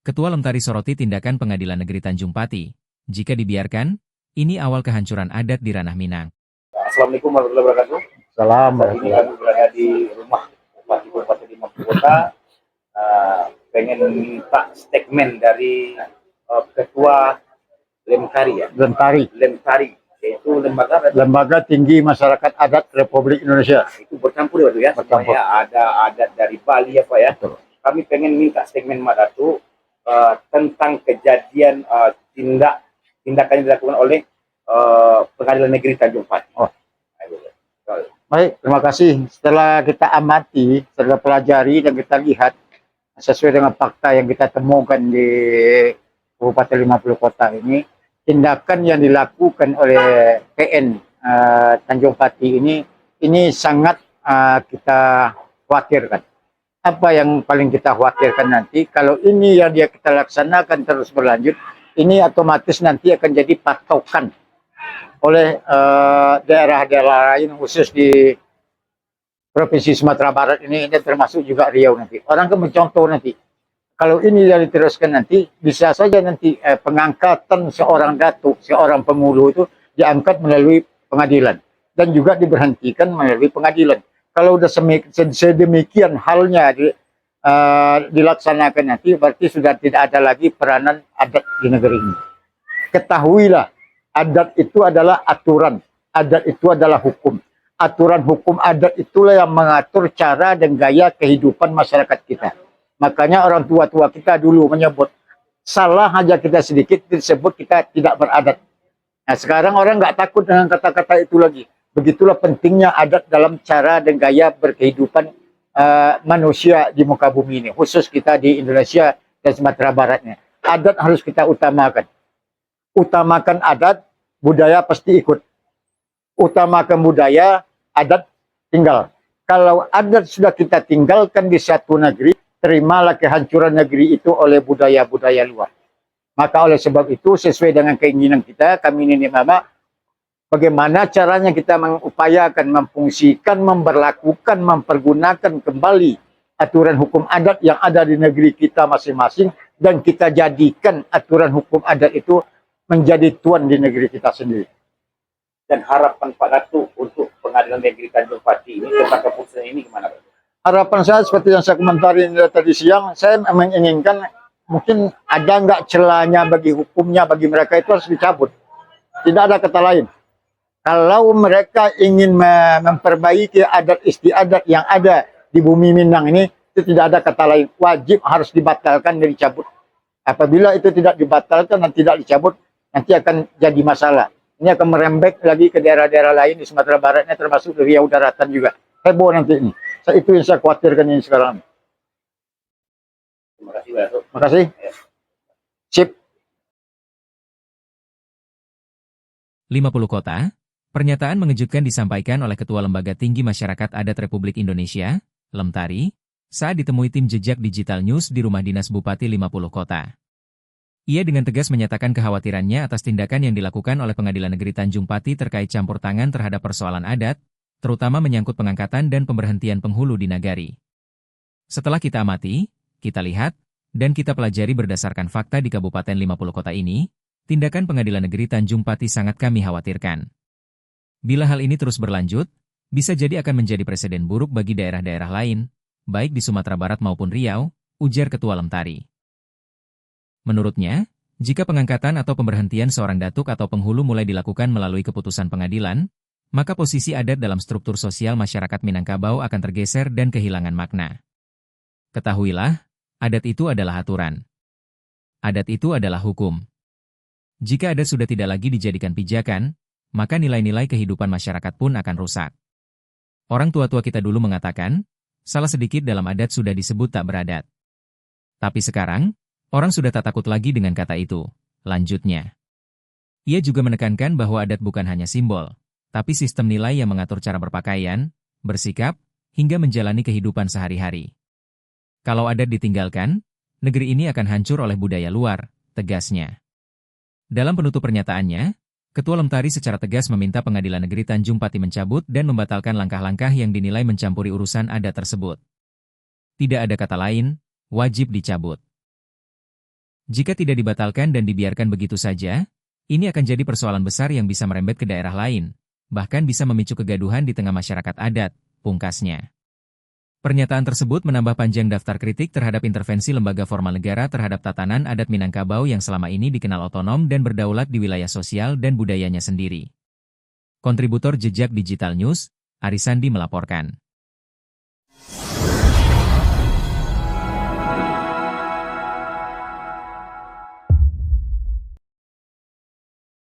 Ketua Lemtari soroti tindakan Pengadilan Negeri Tanjung Pati. Jika dibiarkan, ini awal kehancuran adat di ranah Minang. Assalamualaikum warahmatullahi wabarakatuh. Salam. Saat ini kami berada di rumah Bupati Kabupaten 50 Kota. Pengen minta statement dari Ketua Lemtari, yaitu Lembaga Tinggi Masyarakat Adat Republik Indonesia. Itu bercampur ya, Bercampur. semuanya ada adat dari Bali ya Pak ya. Betul. Kami pengen minta statement Mak Datu tentang kejadian tindakan yang dilakukan oleh Pengadilan Negeri Tanjung Pati. Oh. Baik, terima kasih. Setelah kita amati, setelah pelajari dan kita lihat sesuai dengan fakta yang kita temukan di Kabupaten 50 Kota ini, tindakan yang dilakukan oleh PN Tanjung Pati ini sangat kita khawatirkan. Apa yang paling kita khawatirkan nanti, kalau ini yang kita laksanakan terus berlanjut, ini otomatis nanti akan jadi patokan oleh daerah-daerah lain, khusus di Provinsi Sumatera Barat ini termasuk juga Riau nanti. Orang akan mencontoh nanti. Kalau ini yang diteruskan nanti, bisa saja nanti pengangkatan seorang datuk, seorang pengulu itu diangkat melalui pengadilan. Dan juga diberhentikan melalui pengadilan. Kalau sudah sedemikian halnya dilaksanakan nanti, berarti sudah tidak ada lagi peranan adat di negeri ini. Ketahuilah, adat itu adalah aturan, adat itu adalah hukum. Aturan hukum adat itulah yang mengatur cara dan gaya kehidupan masyarakat kita. Makanya orang tua-tua kita dulu menyebut, salah aja kita sedikit disebut kita tidak beradat. Nah sekarang orang nggak takut dengan kata-kata itu lagi. Begitulah pentingnya adat dalam cara dan gaya berkehidupan manusia di muka bumi ini. Khusus kita di Indonesia dan Sumatera Baratnya. Adat harus kita utamakan. Utamakan adat, budaya pasti ikut. Utamakan budaya, adat tinggal. Kalau adat sudah kita tinggalkan di satu negeri, terimalah kehancuran negeri itu oleh budaya-budaya luar. Maka oleh sebab itu, sesuai dengan keinginan kita, kami Nenek Mama, bagaimana caranya kita mengupayakan, memfungsikan, memperlakukan, mempergunakan kembali aturan hukum adat yang ada di negeri kita masing-masing, dan kita jadikan aturan hukum adat itu menjadi tuan di negeri kita sendiri. Dan harapan Pak Datu untuk Pengadilan Negeri Tanjung Pati ini tentang keputusan ini gimana Pak? Harapan saya seperti yang saya komentari tadi siang, saya menginginkan mungkin ada nggak celahnya bagi hukumnya, bagi mereka itu harus dicabut. Tidak ada kata lain. Kalau mereka ingin memperbaiki adat istiadat yang ada di bumi Minang ini, itu tidak ada kata lain. Wajib harus dibatalkan dan dicabut. Apabila itu tidak dibatalkan dan tidak dicabut, nanti akan jadi masalah. Ini akan merembet lagi ke daerah-daerah lain di Sumatera Baratnya, termasuk di Riau Daratan juga. Heboh nanti ini. Itu yang saya khawatirkan ini sekarang. Terima kasih Pak Datu. Terima kasih. Sip. 50 Kota, pernyataan mengejutkan disampaikan oleh Ketua Lembaga Tinggi Masyarakat Adat Republik Indonesia, Lemtari, saat ditemui tim Jejak Digital News di rumah dinas Bupati 50 Kota. Ia dengan tegas menyatakan kekhawatirannya atas tindakan yang dilakukan oleh Pengadilan Negeri Tanjung Pati terkait campur tangan terhadap persoalan adat, terutama menyangkut pengangkatan dan pemberhentian penghulu di Nagari. Setelah kita amati, kita lihat, dan kita pelajari berdasarkan fakta di Kabupaten 50 Kota ini, tindakan Pengadilan Negeri Tanjung Pati sangat kami khawatirkan. Bila hal ini terus berlanjut, bisa jadi akan menjadi presiden buruk bagi daerah-daerah lain, baik di Sumatera Barat maupun Riau, ujar Ketua Lemtari. Menurutnya, jika pengangkatan atau pemberhentian seorang datuk atau penghulu mulai dilakukan melalui keputusan pengadilan, maka posisi adat dalam struktur sosial masyarakat Minangkabau akan tergeser dan kehilangan makna. Ketahuilah, adat itu adalah aturan. Adat itu adalah hukum. Jika adat sudah tidak lagi dijadikan pijakan, maka nilai-nilai kehidupan masyarakat pun akan rusak. Orang tua-tua kita dulu mengatakan, salah sedikit dalam adat sudah disebut tak beradat. Tapi sekarang, orang sudah tak takut lagi dengan kata itu, lanjutnya. Ia juga menekankan bahwa adat bukan hanya simbol, tapi sistem nilai yang mengatur cara berpakaian, bersikap, hingga menjalani kehidupan sehari-hari. Kalau adat ditinggalkan, negeri ini akan hancur oleh budaya luar, tegasnya. Dalam penutup pernyataannya, Ketua Lemtari secara tegas meminta Pengadilan Negeri Tanjung Pati mencabut dan membatalkan langkah-langkah yang dinilai mencampuri urusan adat tersebut. Tidak ada kata lain, wajib dicabut. Jika tidak dibatalkan dan dibiarkan begitu saja, ini akan jadi persoalan besar yang bisa merembet ke daerah lain, bahkan bisa memicu kegaduhan di tengah masyarakat adat, pungkasnya. Pernyataan tersebut menambah panjang daftar kritik terhadap intervensi lembaga formal negara terhadap tatanan adat Minangkabau yang selama ini dikenal otonom dan berdaulat di wilayah sosial dan budayanya sendiri. Kontributor Jejak Digital News, Arisandi melaporkan.